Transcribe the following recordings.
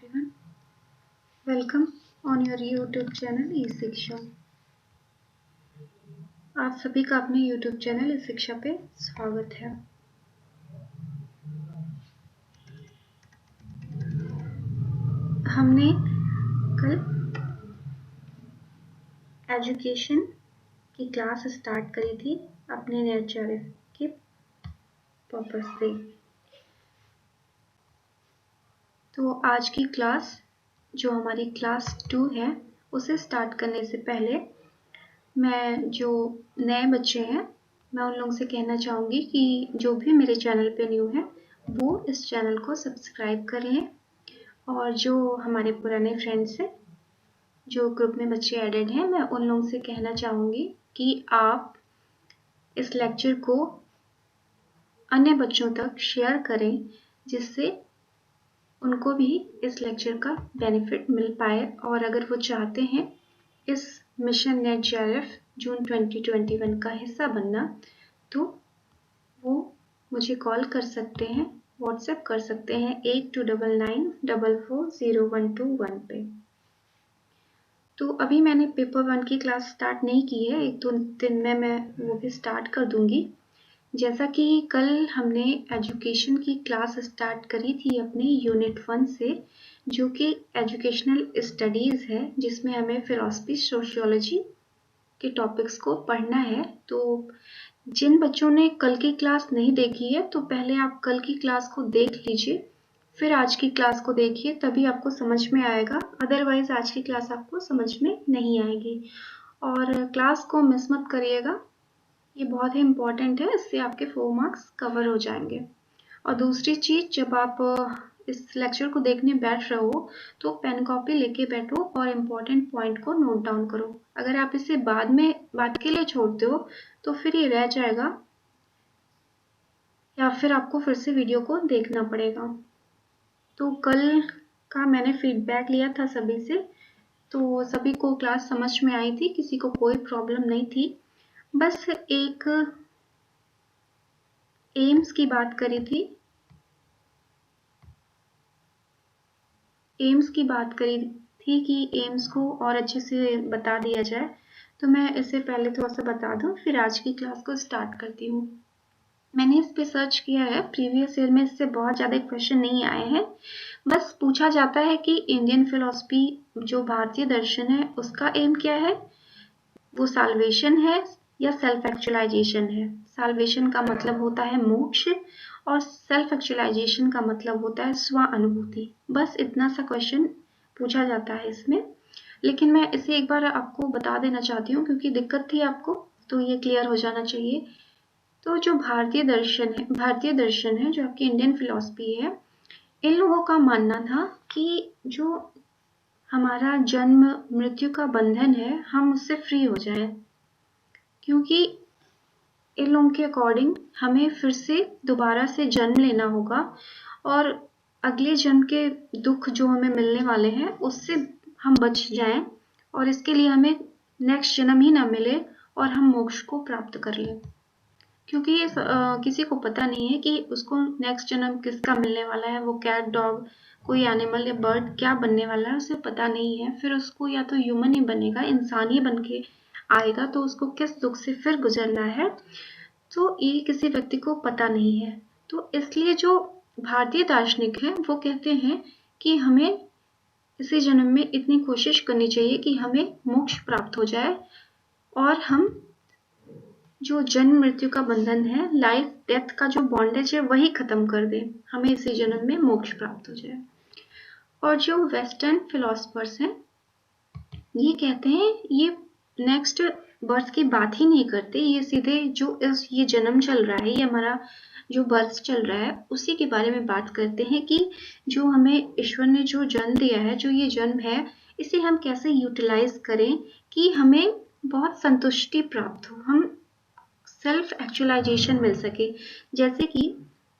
everyone. Welcome on your YouTube channel ई शिक्षा। आप सभी का अपने YouTube चैनल ई शिक्षा पे स्वागत है। हमने कल एजुकेशन की क्लास स्टार्ट करी थी अपने नेचर के पर्पस से। तो आज की क्लास जो हमारी क्लास 2 है उसे स्टार्ट करने से पहले मैं जो नए बच्चे हैं मैं उन लोगों से कहना चाहूँगी कि जो भी मेरे चैनल पे न्यू है वो इस चैनल को सब्सक्राइब कर लें, और जो हमारे पुराने फ्रेंड्स हैं जो ग्रुप में बच्चे एडेड हैं मैं उन लोगों से कहना चाहूँगी कि आप इस लेक्चर को अन्य बच्चों तक शेयर करें जिससे उनको भी इस लेक्चर का बेनिफिट मिल पाए। और अगर वो चाहते हैं इस मिशन नेट JRF जून 2021 का हिस्सा बनना तो वो मुझे कॉल कर सकते हैं, व्हाट्सएप कर सकते हैं 8299440121 पे। तो अभी मैंने पेपर 1 की क्लास स्टार्ट नहीं की है, 1-2 दिन में मैं वो भी स्टार्ट कर दूंगी। जैसा कि कल हमने एजुकेशन की क्लास स्टार्ट करी थी अपने यूनिट 1 से, जो कि एजुकेशनल स्टडीज़ है, जिसमें हमें फिलॉसफी सोशियोलॉजी के टॉपिक्स को पढ़ना है। तो जिन बच्चों ने कल की क्लास नहीं देखी है तो पहले आप कल की क्लास को देख लीजिए, फिर आज की क्लास को देखिए, तभी आपको समझ में आएगा। अदरवाइज आज की क्लास आपको समझ में नहीं आएगी। और क्लास को मिस मत करिएगा, ये बहुत ही इम्पोर्टेंट है, इससे आपके 4 मार्क्स कवर हो जाएंगे। और दूसरी चीज़, जब आप इस लेक्चर को देखने बैठ रहे हो तो पेन कॉपी लेके बैठो और इम्पोर्टेंट पॉइंट को नोट डाउन करो। अगर आप इसे बाद के लिए छोड़ते हो तो फिर ये रह जाएगा या फिर आपको फिर से वीडियो को देखना पड़ेगा। तो कल का मैंने फीडबैक लिया था सभी से, तो सभी को क्लास समझ में आई थी, किसी को कोई प्रॉब्लम नहीं थी। बस एक एम्स की बात करी थी, कि एम्स को और अच्छे से बता दिया जाए। तो मैं इससे पहले थोड़ा सा बता दूं, फिर आज की क्लास को स्टार्ट करती हूँ। मैंने इस पे सर्च किया है, प्रीवियस ईयर में इससे बहुत ज़्यादा क्वेश्चन नहीं आए हैं। बस पूछा जाता है कि इंडियन फिलॉसफी जो भारतीय दर्शन है उसका एम क्या है, वो साल्वेशन है या सेल्फ एक्चुअलाइजेशन है। साल्वेशन का मतलब होता है मोक्ष और सेल्फ एक्चुअलाइजेशन का मतलब होता है स्व अनुभूति। बस इतना सा क्वेश्चन पूछा जाता है इसमें, लेकिन मैं इसे एक बार आपको बता देना चाहती हूँ क्योंकि दिक्कत थी आपको, तो ये क्लियर हो जाना चाहिए। तो जो भारतीय दर्शन है जो आपकी इंडियन फिलॉसफी है, इन लोगों का मानना था कि जो हमारा जन्म मृत्यु का बंधन है हम उससे फ्री हो जाए, क्योंकि इन लोगों के अकॉर्डिंग हमें फिर से दोबारा से जन्म लेना होगा और अगले जन्म के दुख जो हमें मिलने वाले हैं उससे हम बच जाएं, और इसके लिए हमें नेक्स्ट जन्म ही ना मिले और हम मोक्ष को प्राप्त कर लें। क्योंकि ये किसी को पता नहीं है कि उसको नेक्स्ट जन्म किसका मिलने वाला है, वो कैट, डॉग, कोई एनिमल या बर्ड क्या बनने वाला है उसे पता नहीं है। फिर उसको या तो ह्यूमन ही बनेगा, इंसान ही बन के आएगा, तो उसको किस दुख से फिर गुजरना है तो ये किसी व्यक्ति को पता नहीं है। तो इसलिए जो भारतीय दार्शनिक हैं वो कहते हैं कि हमें इसी जन्म में इतनी कोशिश करनी चाहिए कि हमें मोक्ष प्राप्त हो जाए और हम जो जन्म मृत्यु का बंधन है, लाइफ डेथ का जो बॉन्डेज है वही खत्म कर दें, हमें इसी जन्म में मोक्ष प्राप्त हो जाए। और जो वेस्टर्न फिलोसफर्स हैं ये कहते हैं ये नेक्स्ट बर्थ की बात ही नहीं करते, ये सीधे जो ये जन्म चल रहा है, ये हमारा जो बर्थ चल रहा है उसी के बारे में बात करते हैं कि जो हमें ईश्वर ने जो जन्म दिया है, जो ये जन्म है, इसे हम कैसे यूटिलाइज करें कि हमें बहुत संतुष्टि प्राप्त हो, हम सेल्फ एक्चुअलाइजेशन मिल सके। जैसे कि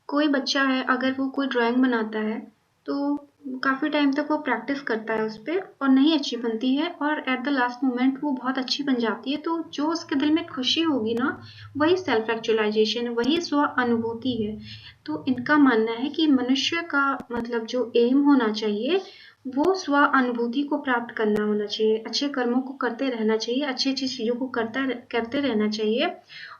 कोई बच्चा है, अगर वो कोई ड्राइंग बनाता है तो काफ़ी टाइम तक वो प्रैक्टिस करता है उस पर और नहीं अच्छी बनती है, और एट द लास्ट मोमेंट वो बहुत अच्छी बन जाती है, तो जो उसके दिल में खुशी होगी ना वही सेल्फ एक्चुअलाइजेशन है, वही स्व अनुभूति है। तो इनका मानना है कि मनुष्य का मतलब जो एम होना चाहिए वो स्व अनुभूति को प्राप्त करना होना चाहिए, अच्छे कर्मों को करते रहना चाहिए, अच्छी अच्छी चीज़ों को करते रहना चाहिए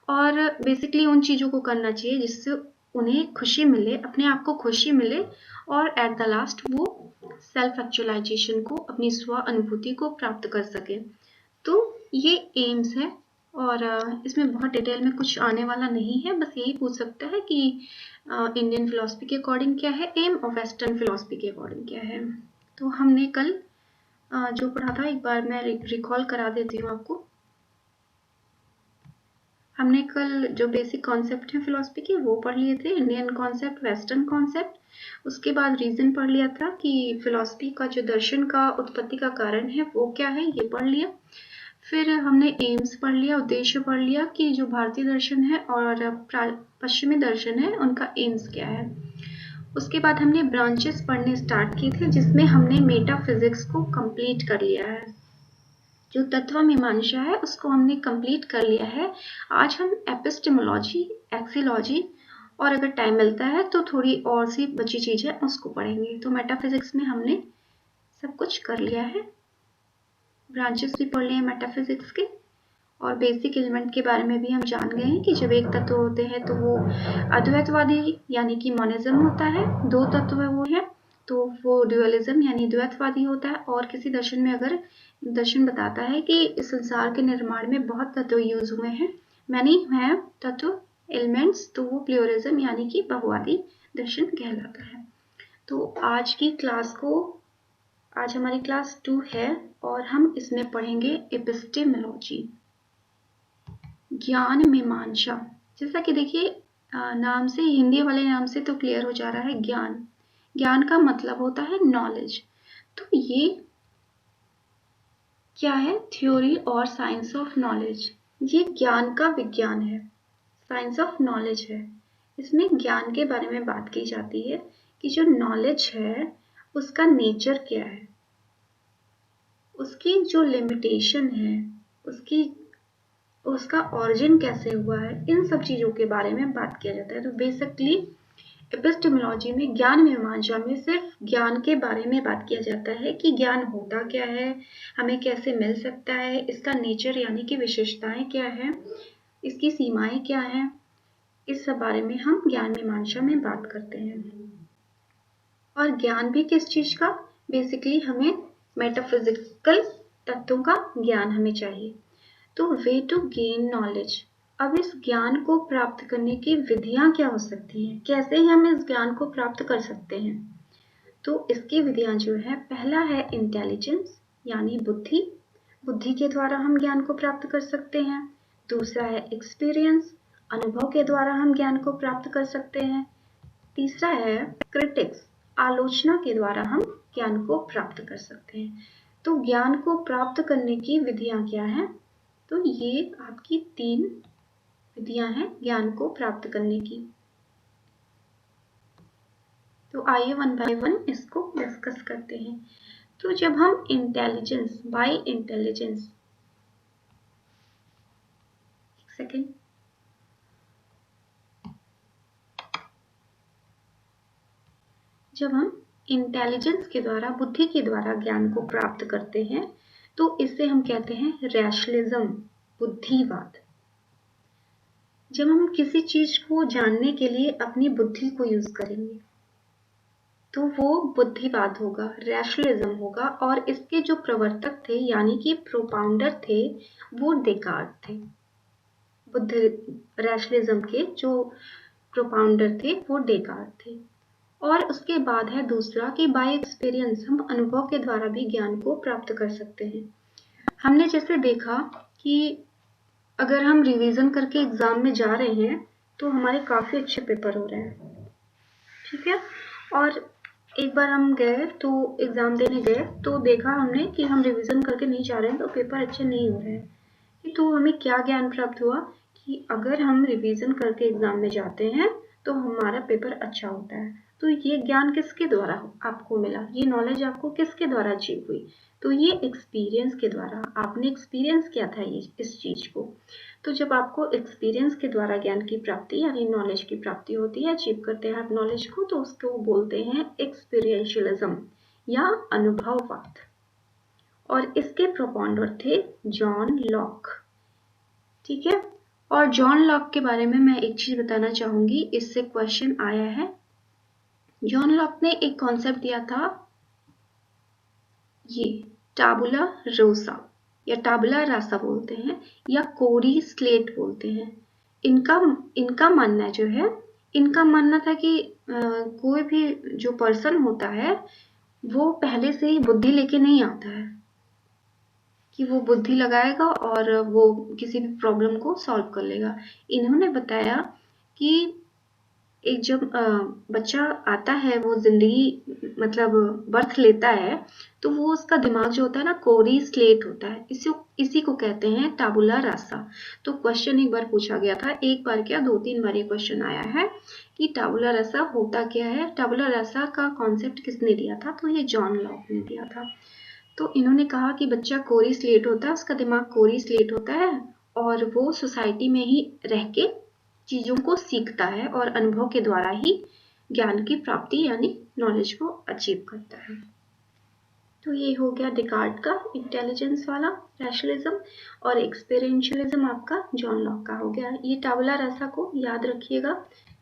और बेसिकली उन चीज़ों को करना चाहिए जिससे उन्हें खुशी मिले, अपने आप को खुशी मिले और एट द लास्ट वो सेल्फ एक्चुअलाइजेशन को, अपनी स्व अनुभूति को प्राप्त कर सके। तो ये एम्स है और इसमें बहुत डिटेल में कुछ आने वाला नहीं है, बस यही पूछ सकता है कि इंडियन फिलॉसफी के अकॉर्डिंग क्या है एम और वेस्टर्न फिलॉसफी के अकॉर्डिंग क्या है। तो हमने कल जो पढ़ा था एक बार मैं रिकॉल करा देती हूँ आपको। हमने कल जो बेसिक कॉन्सेप्ट है फिलॉसफी के वो पढ़ लिए थे, इंडियन कॉन्सेप्ट, वेस्टर्न कॉन्सेप्ट। उसके बाद रीजन पढ़ लिया था कि फिलॉसफी का जो दर्शन का उत्पत्ति का कारण है वो क्या है, ये पढ़ लिया। फिर हमने एम्स पढ़ लिया, उद्देश्य पढ़ लिया कि जो भारतीय दर्शन है और पश्चिमी दर्शन है उनका एम्स क्या है। उसके बाद हमने ब्रांचेस पढ़ने स्टार्ट किए थे जिसमें हमने मेटाफिजिक्स को कंप्लीट कर लिया है। जो तत्व मीमांसा है उसको हमने कंप्लीट कर लिया है। आज हम एपिस्टेमोलॉजी, एक्सियोलॉजी और अगर टाइम मिलता है तो थोड़ी और सी बची चीजें उसको पढ़ेंगे। तो मेटाफिजिक्स में हमने सब कुछ कर लिया है, ब्रांचेस भी पढ़ लिए हैं मेटाफिजिक्स के और बेसिक एलिमेंट के बारे में भी हम जान गए हैं कि जब एक तत्व होते हैं तो वो अद्वैतवादी यानी कि मोनिज्म होता है, दो तत्व वो है तो वो ड्यूअलिज्म यानी द्वैतवादी होता है। और किसी दर्शन में अगर दर्शन बताता है कि इस संसार के निर्माण में बहुत तत्व यूज हुए हैं, मैनी है तत्व एलिमेंट्स, तो वो प्लूरलिज्म यानी कि बहुवादी दर्शन कहलाता है। तो आज हमारी क्लास 2 है और हम इसमें पढ़ेंगे एपिस्टेमोलॉजी, ज्ञान मीमांसा। जैसा कि देखिए नाम से, हिंदी वाले नाम से तो क्लियर हो जा रहा है ज्ञान। ज्ञान का मतलब होता है नॉलेज। तो ये क्या है, थ्योरी और साइंस ऑफ नॉलेज। ये ज्ञान का विज्ञान है, साइंस ऑफ नॉलेज है। इसमें ज्ञान के बारे में बात की जाती है कि जो नॉलेज है उसका नेचर क्या है, उसकी जो लिमिटेशन है, उसका ऑरिजिन कैसे हुआ है, इन सब चीज़ों के बारे में बात किया जाता है। तो बेसिकली एपिस्टेमोलॉजी में, ज्ञान मीमांसा में सिर्फ ज्ञान के बारे में बात किया जाता है कि ज्ञान होता क्या है, हमें कैसे मिल सकता है, इसका नेचर यानी कि विशेषताएं क्या है, इसकी सीमाएं क्या हैं, इस सब बारे में हम ज्ञान मीमांसा में बात करते हैं। और ज्ञान भी किस चीज़ का, बेसिकली हमें मेटाफिजिकल तत्वों का ज्ञान हमें चाहिए। तो वे टू गेन नॉलेज। अब इस ज्ञान को प्राप्त करने की विधियां क्या हो सकती हैं, कैसे हम इस ज्ञान को प्राप्त कर सकते हैं। तो इसकी विधियां जो है, पहला है इंटेलिजेंस यानी बुद्धि, बुद्धि के द्वारा हम ज्ञान को प्राप्त कर सकते हैं। दूसरा है एक्सपीरियंस, अनुभव के द्वारा हम ज्ञान को प्राप्त कर सकते हैं। तीसरा है क्रिटिक्स, आलोचना के द्वारा हम ज्ञान को प्राप्त कर सकते हैं। तो ज्ञान को प्राप्त करने की विधियां क्या हैं, तो ये आपकी 3 विधियां हैं ज्ञान को प्राप्त करने की। तो आइए वन बाय वन इसको डिस्कस करते हैं। तो जब हम इंटेलिजेंस, बाय इंटेलिजेंस, एक सेकेंड, जब हम इंटेलिजेंस के द्वारा, बुद्धि के द्वारा ज्ञान को प्राप्त करते हैं तो इसे हम कहते हैं रैशनलिज्म, बुद्धिवाद। जब हम किसी चीज को जानने के लिए अपनी बुद्धि को यूज करेंगे तो वो बुद्धिवाद होगा, रैशनलिज्म होगा। और इसके जो प्रवर्तक थे यानी कि प्रोपाउंडर थे वो डेकार्ट थे। बुद्ध रैशनलिज्म के जो प्रोपाउंडर थे वो डेकार्ट थे। और उसके बाद है दूसरा कि बाय एक्सपीरियंस, हम अनुभव के द्वारा भी ज्ञान को प्राप्त कर सकते हैं। हमने जैसे देखा कि अगर हम रिवीजन करके एग्जाम में जा रहे हैं तो हमारे काफी अच्छे पेपर हो रहे हैं, ठीक है। और एक बार हम गए तो एग्जाम देने गए तो देखा हमने कि हम रिवीजन करके नहीं जा रहे हैं तो पेपर अच्छे नहीं हो रहे हैं। तो हमें क्या ज्ञान प्राप्त हुआ कि अगर हम रिवीजन करके एग्जाम में जाते हैं तो हमारा पेपर अच्छा होता है। तो ये ज्ञान किसके द्वारा आपको मिला, ये नॉलेज आपको किसके द्वारा अचीव हुई, तो ये एक्सपीरियंस के द्वारा। आपने एक्सपीरियंस किया था ये इस चीज को। तो जब आपको एक्सपीरियंस के द्वारा ज्ञान की प्राप्ति यानी नॉलेज की प्राप्ति होती है, अचीव करते हैं आप नॉलेज को, तो उसको बोलते हैं एक्सपीरियंशियलिज्म या अनुभववाद, और इसके प्रोपॉन्डर थे जॉन लॉक। ठीक है, और जॉन लॉक के बारे में मैं एक चीज बताना चाहूंगी, इससे क्वेश्चन आया है। जॉन लॉक ने एक कॉन्सेप्ट दिया था, ये टाबुला रोसा या टाबुला रासा बोलते हैं या कोरी स्लेट बोलते हैं। इनका मानना जो है, इनका मानना था कि कोई भी जो पर्सन होता है वो पहले से ही बुद्धि लेके नहीं आता है, कि वो बुद्धि लगाएगा और वो किसी भी प्रॉब्लम को सॉल्व कर लेगा। इन्होंने बताया कि एक जब बच्चा आता है, वो जिंदगी मतलब बर्थ लेता है, तो वो उसका दिमाग जो होता है ना, कोरी स्लेट होता है। इसी को कहते हैं टाबुला रासा। तो क्वेश्चन एक बार पूछा गया था, एक बार क्या 2-3 बार ये क्वेश्चन आया है कि टाबुला रासा होता क्या है, टाबुला रासा का कॉन्सेप्ट किसने दिया था, तो ये जॉन लॉक ने दिया था। तो इन्होंने कहा कि बच्चा कोरी स्लेट होता है, उसका दिमाग कोरी स्लेट होता है और वो सोसाइटी में ही रह के चीजों को सीखता है और अनुभव के द्वारा ही ज्ञान की प्राप्ति यानी नॉलेज को अचीव करता है। तो ये हो गया डिकार्ट का इंटेलिजेंस वाला रैशनलिज्म, और एक्सपीरियंशियलिज्म आपका जॉन लॉक का हो गया। ये टाबुला रासा को याद रखिएगा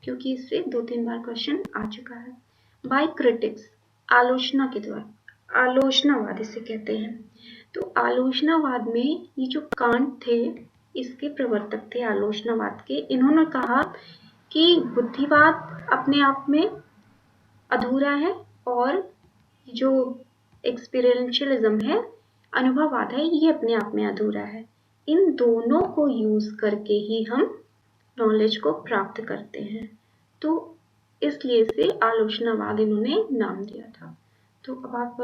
क्योंकि इससे 2-3 बार क्वेश्चन आ चुका है। बाय क्रिटिक्स, आलोचना के द्वारा, आलोचनावाद इसे कहते हैं। तो आलोचनावाद में ये जो कांट थे, इसके प्रवर्तक थे आलोचनावाद के। इन्होंने कहा कि बुद्धिवाद अपने आप में अधूरा है और जो एक्सपीरियंशियलिज्म है, अनुभववाद है, ये अपने आप में अधूरा है। इन दोनों को यूज करके ही हम नॉलेज को प्राप्त करते हैं। तो इसलिए से आलोचनावाद इन्होंने नाम दिया था। तो अब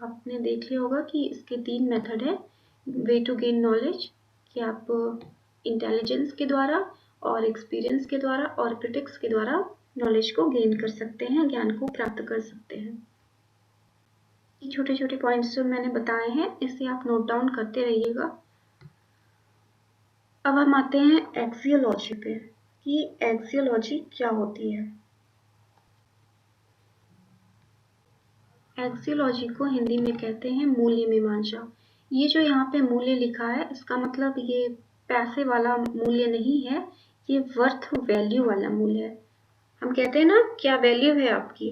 आपने देख लिया होगा कि इसके 3 मेथड है वे टू गेन नॉलेज, कि आप इंटेलिजेंस के द्वारा और एक्सपीरियंस के द्वारा और क्रिटिक्स के द्वारा नॉलेज को गेन कर सकते हैं, ज्ञान को प्राप्त कर सकते हैं। ये छोटे छोटे पॉइंट्स जो मैंने बताए हैं, इसे आप नोट डाउन करते रहिएगा। अब हम आते हैं एक्सियोलॉजी पे, कि एक्सियोलॉजी क्या होती है। एक्सियोलॉजी को हिंदी में कहते हैं मूल्य मीमांसा। ये जो यहाँ पे मूल्य लिखा है, इसका मतलब ये पैसे वाला मूल्य नहीं है, ये वर्थ वैल्यू वाला मूल्य है। हम कहते हैं ना, क्या वैल्यू है आपकी,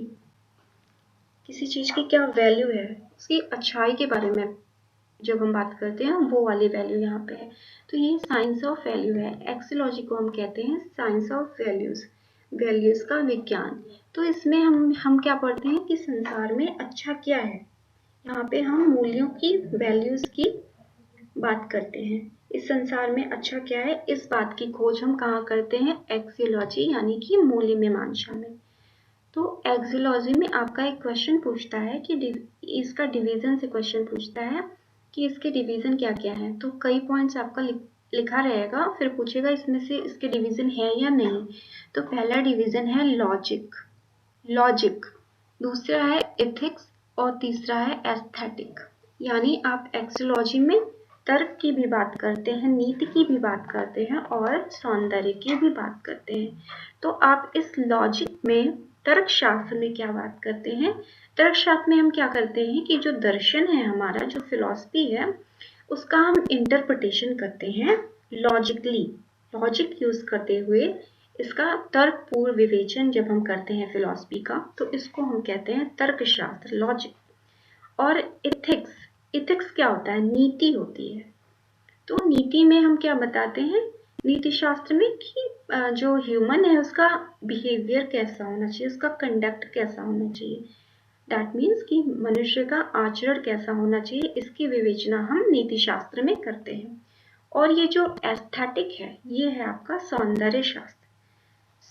किसी चीज की क्या वैल्यू है, उसकी अच्छाई के बारे में जब हम बात करते हैं, वो वाली वैल्यू यहाँ पे है। तो ये साइंस ऑफ वैल्यू है। एक्सियोलॉजी को हम कहते हैं साइंस ऑफ वैल्यूज, वैल्यूज का विज्ञान। तो इसमें हम क्या पढ़ते हैं कि संसार में अच्छा क्या है। यहाँ पे हम मूल्यों की, वैल्यूज की बात करते हैं। इस संसार में अच्छा क्या है, इस बात की खोज हम कहाँ करते हैं, एक्सियोलॉजी यानी कि मूल्य मीमांसा में। तो एक्सियोलॉजी में आपका एक क्वेश्चन पूछता है कि इसका डिवीजन से क्वेश्चन पूछता है कि इसके डिवीजन क्या क्या है। तो कई पॉइंट्स आपका लिखा रहेगा, फिर पूछेगा इसमें से इसके डिवीजन है या नहीं। तो पहला डिवीजन है लॉजिक, लॉजिक, दूसरा है एथिक्स और तीसरा है एस्थेटिक। यानी आप एक्सियोलॉजी में तर्क की भी बात करते हैं, नीति की भी बात करते हैं और सौंदर्य की भी बात करते हैं। तो आप इस लॉजिक में, तर्क शास्त्र में क्या बात करते हैं, तर्क शास्त्र में हम क्या करते हैं कि जो दर्शन है हमारा, जो फिलॉसफी है, उसका हम इंटरप्रिटेशन करते हैं लॉजिकली, लॉजिक यूज करते हुए। इसका तर्कपूर्ण विवेचन जब हम करते हैं फिलॉसफी का, तो इसको हम कहते हैं तर्कशास्त्र, लॉजिक। और एथिक्स, एथिक्स क्या होता है, नीति होती है। तो नीति में हम क्या बताते हैं नीति शास्त्र में, कि जो ह्यूमन है उसका बिहेवियर कैसा होना चाहिए, उसका कंडक्ट कैसा होना चाहिए। दैट मीन्स कि मनुष्य का आचरण कैसा होना चाहिए, इसकी विवेचना हम नीति शास्त्र में करते हैं। और ये जो एस्थेटिक है, ये है आपका सौंदर्य शास्त्र।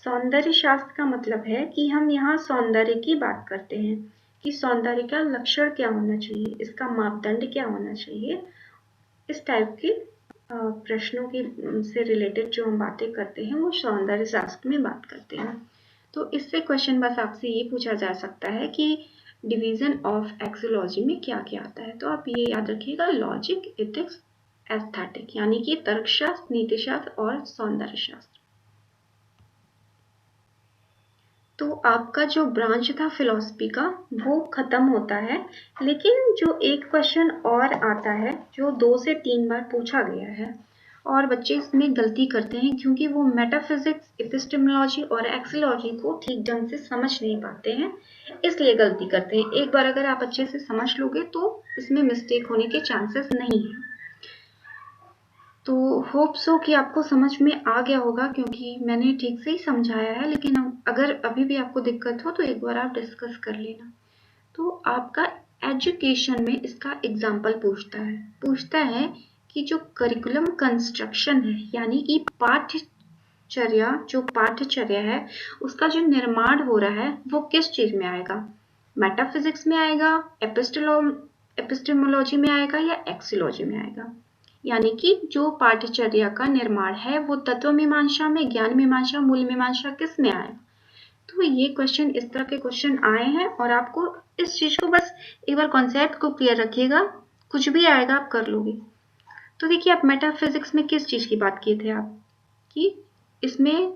सौंदर्य शास्त्र का मतलब है कि हम यहाँ सौंदर्य की बात करते हैं, कि सौंदर्य का लक्षण क्या होना चाहिए, इसका मापदंड क्या होना चाहिए। इस टाइप के प्रश्नों की से रिलेटेड जो हम बातें करते हैं, वो सौंदर्य शास्त्र में बात करते हैं। तो इससे क्वेश्चन बस आपसे ये पूछा जा सकता है कि डिवीजन ऑफ एक्सियोलॉजी में क्या क्या आता है। तो आप ये याद रखिएगा, लॉजिक, एथिक्स, एस्थेटिक, यानी कि तर्कशास्त्र, नीतिशास्त्र और सौंदर्य शास्त्र। तो आपका जो ब्रांच था फिलॉसफी का वो खत्म होता है, लेकिन जो एक क्वेश्चन और आता है जो 2 से 3 बार पूछा गया है और बच्चे इसमें गलती करते हैं क्योंकि वो मेटाफिजिक्स, एपिस्टेमोलॉजी और एक्सियोलॉजी को ठीक ढंग से समझ नहीं पाते हैं, इसलिए गलती करते हैं। एक बार अगर आप अच्छे से समझ लोगे तो इसमें मिस्टेक होने के चांसेस नहीं है। तो होप सो कि आपको समझ में आ गया होगा क्योंकि मैंने ठीक से ही समझाया है, लेकिन अगर अभी भी आपको दिक्कत हो तो एक बार आप डिस्कस कर लेना। तो आपका एजुकेशन में इसका एग्जाम्पल पूछता है कि जो करिकुलम कंस्ट्रक्शन है यानी कि पाठ्यचर्या है उसका जो निर्माण हो रहा है वो किस चीज में आएगा, मेटाफिजिक्स में आएगा, एपिस्टेमोलॉजी में आएगा या एक्सियोलॉजी में आएगा। यानी कि जो पाठ्यचर्या का निर्माण है वो तत्व मीमांसा में, ज्ञान मीमांसा, मूल मीमांसा किस में आएगा। तो ये क्वेश्चन, इस तरह के क्वेश्चन आए हैं और आपको इस चीज को बस एक बार कॉन्सेप्ट को क्लियर रखिएगा, कुछ भी आएगा आप कर लोगे। तो देखिए, आप मेटाफिजिक्स में किस चीज की बात किए थे आप, कि इसमें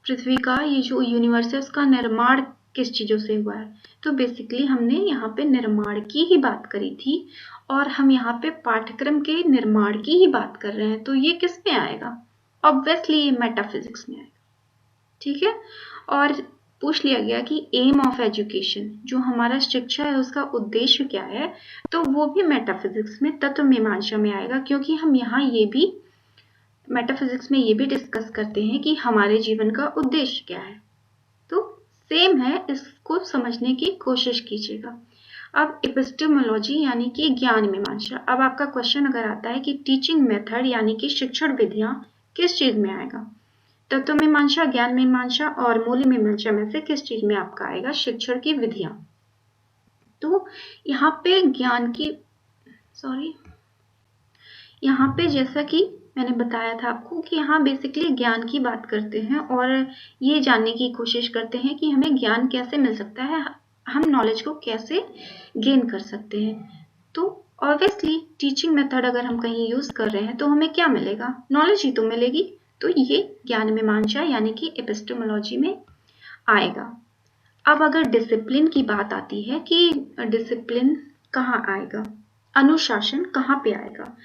पृथ्वी का ये जो यूनिवर्स है उसका निर्माण किस चीजों से हुआ है। तो बेसिकली हमने यहाँ पे निर्माण की ही बात करी थी और हम यहाँ पे पाठ्यक्रम के निर्माण की ही बात कर रहे हैं, तो ये किस में आएगा, ऑब्वियसली ये मेटाफिजिक्स में आएगा। ठीक है, और पूछ लिया गया कि एम ऑफ एजुकेशन, जो हमारा शिक्षा है उसका उद्देश्य क्या है, तो वो भी मेटाफिजिक्स में, तत्व मीमांसा में आएगा, क्योंकि हम यहाँ ये भी मेटाफिजिक्स में ये भी डिस्कस करते हैं कि हमारे जीवन का उद्देश्य क्या है। तो सेम है, इसको समझने की कोशिश कीजिएगा। अब एपिस्टेमोलॉजी यानी कि ज्ञान मीमांसा। अब आपका क्वेश्चन अगर आता है कि टीचिंग मेथड यानी कि शिक्षण विधियां किस चीज में आएगा, तत्व मीमांसा, ज्ञान मीमांसा और मूल मीमांसा में से किस चीज में आपका आएगा शिक्षण की विधियां। तो यहाँ पे यहाँ पे जैसा कि मैंने बताया था आपको कि यहाँ बेसिकली ज्ञान की बात करते हैं और ये जानने की कोशिश करते हैं कि हमें ज्ञान कैसे मिल सकता है, हम नॉलेज को कैसे गेन कर सकते हैं। तो ऑब्वियसली टीचिंग मेथड अगर हम कहीं यूज कर रहे हैं तो हमें क्या मिलेगा, नॉलेज ही तो मिलेगी। तो ये ज्ञान मीमांसा यानी कि एपिस्टेमोलॉजी में आएगा। अब अगर डिसिप्लिन की बात आती है कि डिसिप्लिन कहाँ आएगा, अनुशासन कहाँ पे आएगा,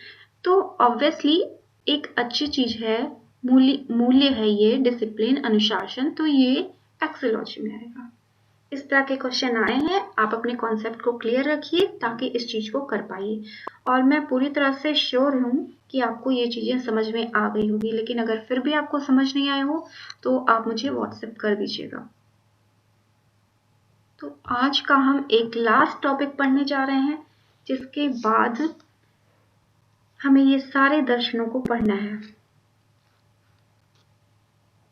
तो ऑब्वियसली एक अच्छी चीज है, मूल्य है ये डिसिप्लिन, अनुशासन, तो ये एक्सियोलॉजी में आएगा। इस तरह के क्वेश्चन आए हैं, आप अपने कॉन्सेप्ट को क्लियर रखिए ताकि इस चीज को कर पाइए। और मैं पूरी तरह से श्योर हूँ कि आपको ये चीजें समझ में आ गई होगी, लेकिन अगर फिर भी आपको समझ नहीं आए हो तो आप मुझे व्हाट्सएप कर दीजिएगा। तो आज का हम एक लास्ट टॉपिक पढ़ने जा रहे हैं, जिसके बाद हमें ये सारे दर्शनों को पढ़ना है।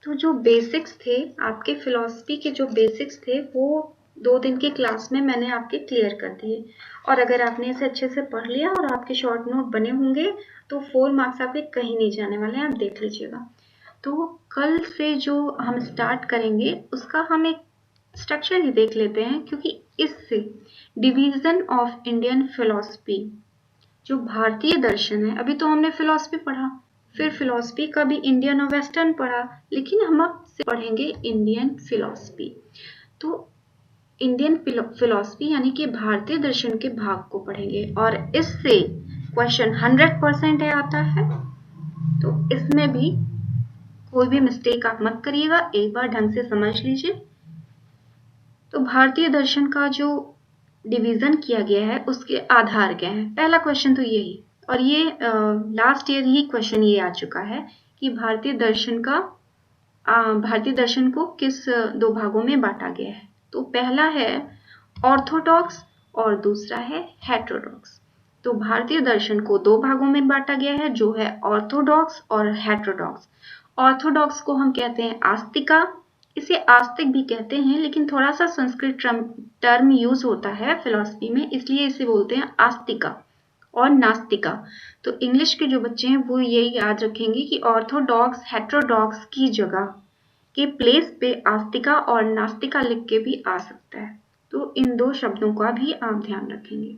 तो जो बेसिक्स थे आपके फिलॉसफी के, जो बेसिक्स थे वो 2 दिन की क्लास में मैंने आपके क्लियर कर दिए, और अगर आपने इसे अच्छे से पढ़ लिया और आपके शॉर्ट नोट बने होंगे तो 4 मार्क्स आपके कहीं नहीं जाने वाले हैं, आप देख लीजिएगा। तो कल से जो हम स्टार्ट करेंगे उसका हम एक स्ट्रक्चर ही देख लेते हैं, क्योंकि इससे डिवीजन ऑफ इंडियन फिलॉसफी, जो भारतीय दर्शन है, अभी तो हमने फिलॉसफी पढ़ा, फिर फिलॉसफी का भी इंडियन और वेस्टर्न पढ़ा, लेकिन हम अब से पढ़ेंगे इंडियन फिलॉसफी। तो इंडियन फिलॉसफी यानी कि भारतीय दर्शन के भाग को पढ़ेंगे और इससे क्वेश्चन 100% आता है, तो इसमें भी कोई भी मिस्टेक आप मत करिएगा, एक बार ढंग से समझ लीजिए। तो भारतीय दर्शन का जो डिवीजन किया गया है उसके आधार क्या है, पहला क्वेश्चन तो यही, और ये लास्ट ईयर ही क्वेश्चन ये आ चुका है कि भारतीय दर्शन को किस 2 भागों में बांटा गया है। तो पहला है ऑर्थोडॉक्स और दूसरा है हेटेरोडॉक्स। तो भारतीय दर्शन को 2 भागों में बांटा गया है, जो है ऑर्थोडॉक्स और हेटेरोडॉक्स। ऑर्थोडॉक्स को हम कहते हैं आस्तिका, इसे आस्तिक भी कहते हैं, लेकिन थोड़ा सा संस्कृत टर्म यूज होता है फिलॉसफी में, इसलिए इसे बोलते हैं आस्तिका और नास्तिका। तो इंग्लिश के जो बच्चे हैं वो ये याद रखेंगे कि ऑर्थोडॉक्स हेटेरोडॉक्स की जगह के प्लेस पे आस्तिका और नास्तिका लिख के भी आ सकता है, तो इन 2 शब्दों का भी आप ध्यान रखेंगे।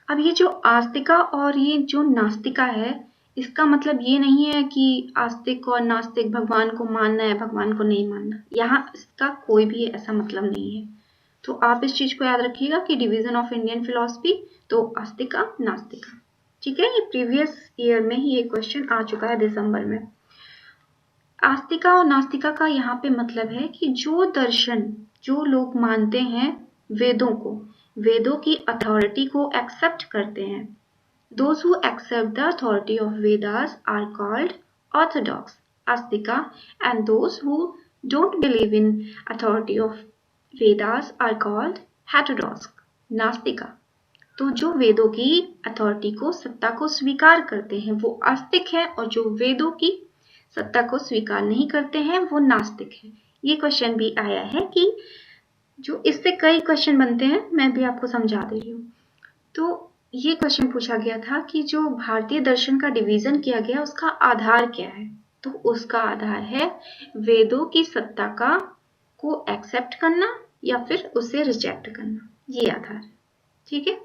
अब ये जो आस्तिका और ये जो नास्तिका है, इसका मतलब ये नहीं है कि आस्तिक और नास्तिक भगवान को मानना है, भगवान को नहीं मानना। यहाँ इसका कोई भी ऐसा मतलब नहीं है। तो आप इस चीज को याद रखिएगा कि डिवीजन ऑफ इंडियन फिलॉसफी, तो आस्तिका नास्तिका। ठीक है, ये प्रीवियस ईयर में ही ये क्वेश्चन आ चुका है दिसंबर में। आस्तिका और नास्तिका का यहाँ पे मतलब है कि जो दर्शन, जो लोग मानते हैं वेदों को, वेदों की अथॉरिटी को एक्सेप्ट करते हैं, those who accept the authority of Vedas are called orthodox Astika, and those who don't believe in authority of Vedas are called heterodox Nastika। तो जो वेदों की अथॉरिटी को, सत्ता को स्वीकार करते हैं वो आस्तिक है, और जो वेदों की सत्ता को स्वीकार नहीं करते हैं वो नास्तिक है। ये क्वेश्चन भी आया है कि जो इससे कई क्वेश्चन बनते हैं, मैं भी आपको समझा दे रही हूँ। तो ये क्वेश्चन पूछा गया था कि जो भारतीय दर्शन का डिवीजन किया गया उसका आधार क्या है, तो उसका आधार है वेदों की सत्ता का को एक्सेप्ट करना या फिर उसे रिजेक्ट करना, ये आधार है। ठीक है,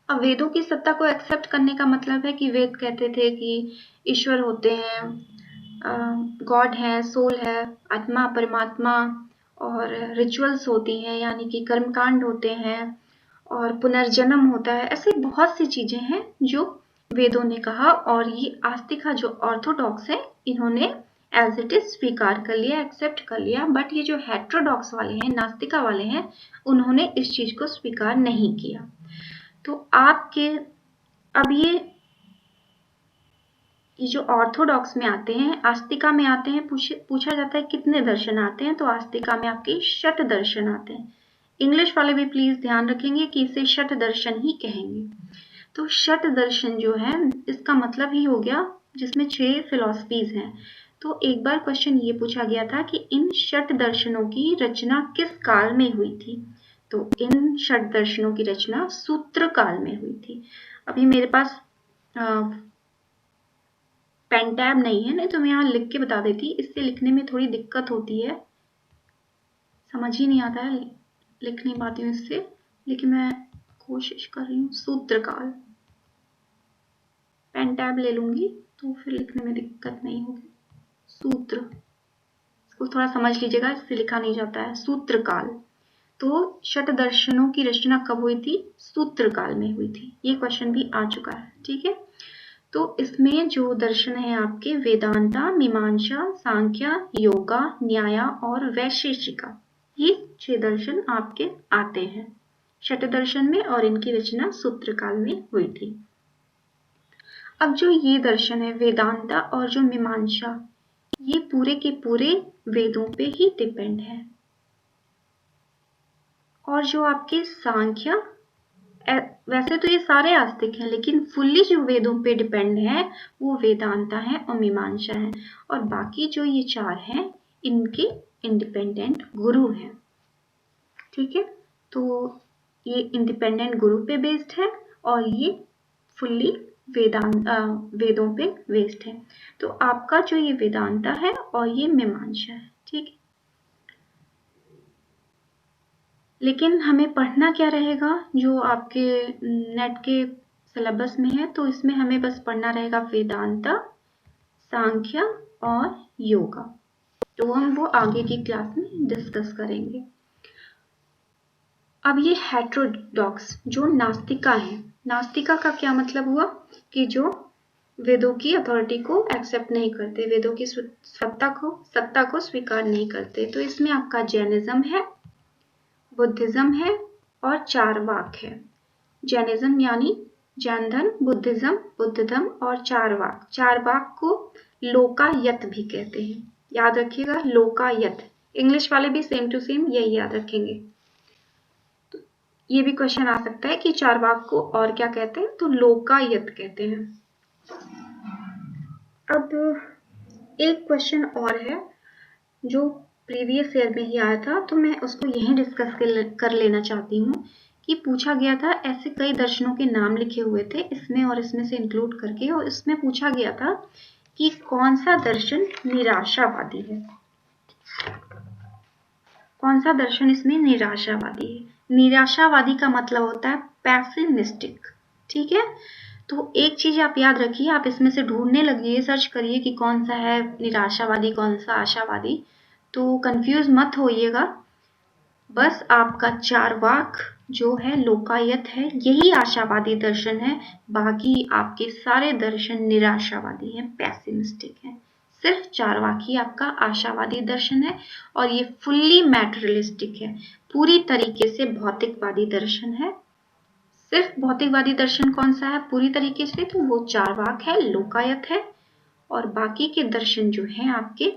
अब वेदों की सत्ता को एक्सेप्ट करने का मतलब है कि वेद कहते थे कि ईश्वर होते हैं, गॉड है, सोल है, आत्मा परमात्मा, और रिचुअल्स होती हैं यानी कि कर्मकांड होते हैं, और पुनर्जन्म होता है। ऐसे बहुत सी चीजें हैं जो वेदों ने कहा, और ये आस्तिका जो ऑर्थोडॉक्स है इन्होंने एज इट इज स्वीकार कर लिया, एक्सेप्ट कर लिया। बट ये जो हेट्रोडॉक्स वाले हैं, नास्तिका वाले हैं, उन्होंने इस चीज को स्वीकार नहीं किया। तो आपके अब ये जो ऑर्थोडॉक्स में आते हैं, आस्तिका में आते हैं, पूछा जाता है कितने दर्शन आते हैं, तो आस्तिका में आपके षट दर्शन आते हैं। इंग्लिश वाले भी प्लीज ध्यान रखेंगे कि इसे षट दर्शन ही कहेंगे। तो षट दर्शन जो है इसका मतलब ही हो गया जिसमें 6 फिलॉसफीज हैं। तो एक बार क्वेश्चन ये पूछा गया था कि इन षट दर्शनों की रचना किस काल में हुई थी, तो इन षट दर्शनों की रचना सूत्र काल में हुई थी। अभी मेरे पास पेन टैब नहीं है, नहीं तो मैं यहाँ लिख के बता देती। इससे लिखने में थोड़ी दिक्कत होती है, समझ ही नहीं आता है, लिख नहीं पाती हूँ इससे, लेकिन मैं कोशिश कर रही हूँ। सूत्रकाल, पेन टैब ले लूंगी तो फिर लिखने में दिक्कत नहीं होगी। सूत्र, इसको थोड़ा समझ लीजिएगा, इससे लिखा नहीं जाता है। सूत्रकाल, तो षट दर्शनों की रचना कब हुई थी, सूत्रकाल में हुई थी। ये क्वेश्चन भी आ चुका है। ठीक है, तो इसमें जो दर्शन है आपके वेदांता, मीमांसा, सांख्य, योगा, न्याय और वैशेषिका, ये 6 दर्शन आपके आते हैं षट दर्शन में, और इनकी रचना सूत्रकाल में हुई थी। अब जो ये दर्शन है वेदांता और जो मीमांसा, ये पूरे के पूरे वेदों पे ही डिपेंड है। और जो आपके सांख्य, वैसे तो ये सारे आस्तिक हैं, लेकिन फुल्ली जो वेदों पे डिपेंड है वो वेदांता है और मीमांसा है, और बाकी जो ये 4 हैं इनके इंडिपेंडेंट गुरु हैं। ठीक है, तो ये इंडिपेंडेंट गुरु पे बेस्ड है, और ये फुल्ली वेदों पे बेस्ड है। तो आपका जो ये वेदांता है और ये मीमांसा है। ठीक है, लेकिन हमें पढ़ना क्या रहेगा, जो आपके नेट के सिलेबस में है, तो इसमें हमें बस पढ़ना रहेगा वेदांता, सांख्य और योगा। तो हम वो आगे की क्लास में डिस्कस करेंगे। अब ये हेट्रोडॉक्स जो नास्तिका है, नास्तिका का क्या मतलब हुआ कि जो वेदों की अथॉरिटी को एक्सेप्ट नहीं करते, वेदों की सत्ता को स्वीकार नहीं करते। तो इसमें आपका जैनिज्म है, बुद्धिज्म है और चारवाक है। जैनिज्म यानी जैन धर्म, बुद्धिज्म बुद्ध धर्म, और चारवाक, चारवाक को लोकायत भी कहते हैं। याद रखिएगा, लोकायत। इंग्लिश वाले भी सेम टू सेम यही याद रखेंगे। तो ये भी क्वेश्चन आ सकता है कि चारवाक को और क्या कहते हैं, तो लोकायत कहते हैं। अब एक क्वेश्चन और है जो प्रीवियस ईयर में ही आया था, तो मैं उसको यहीं डिस्कस कर लेना चाहती हूँ कि पूछा गया था, ऐसे कई दर्शनों के नाम लिखे हुए थे इसमें और इसमें से इंक्लूड करके, और इसमें पूछा गया था कि कौन सा दर्शन निराशावादी है, कौन सा दर्शन इसमें निराशावादी है। निराशावादी का मतलब होता है पैसिमिस्टिक। ठीक है, तो एक चीज आप याद रखिए, आप इसमें से ढूंढने लगिए, सर्च करिए कि कौन सा है निराशावादी, कौन सा आशावादी। तो कंफ्यूज मत होइएगा, बस आपका चार्वाक जो है लोकायत है, यही आशावादी दर्शन है। बाकी आपके सारे दर्शन निराशावादी हैं, पैसिमिस्टिक हैं। सिर्फ चार्वाक ही आपका आशावादी दर्शन है, और ये फुल्ली मैटेरियलिस्टिक है, पूरी तरीके से भौतिकवादी दर्शन है। सिर्फ भौतिकवादी दर्शन कौन सा है पूरी तरीके से, तो वो चार्वाक है, लोकायत है। और बाकी के दर्शन जो हैं आपके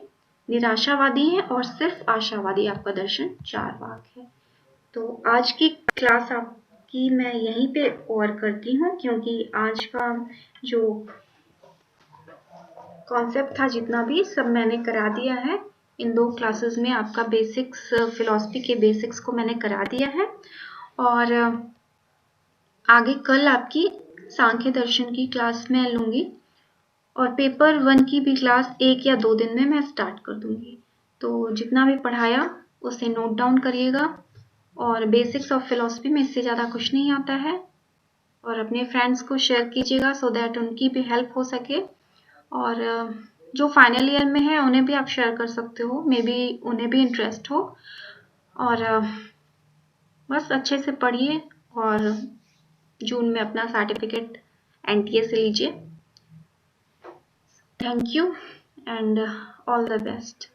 निराशावादी हैं, और सिर्फ आशावादी आपका दर्शन चार्वाक है। तो आज की क्लास आपकी मैं यहीं पे ओवर करती हूँ, क्योंकि आज का जो कॉन्सेप्ट था जितना भी सब मैंने करा दिया है। इन 2 क्लासेस में आपका बेसिक्स, फिलॉसफी के बेसिक्स को मैंने करा दिया है। और आगे कल आपकी सांख्य दर्शन की क्लास मैं लूँगी, और पेपर 1 की भी क्लास 1 या 2 दिन में मैं स्टार्ट कर दूँगी। तो जितना भी पढ़ाया उसे नोट डाउन करिएगा, और बेसिक्स ऑफ फिलॉसफी में इससे ज़्यादा कुछ नहीं आता है। और अपने फ्रेंड्स को शेयर कीजिएगा सो दैट उनकी भी हेल्प हो सके। और जो फाइनल ईयर में है उन्हें भी आप शेयर कर सकते हो, मे बी उन्हें भी इंटरेस्ट हो। और बस अच्छे से पढ़िए, और जून में अपना सर्टिफिकेट NTA से लीजिए। Thank you and all the best.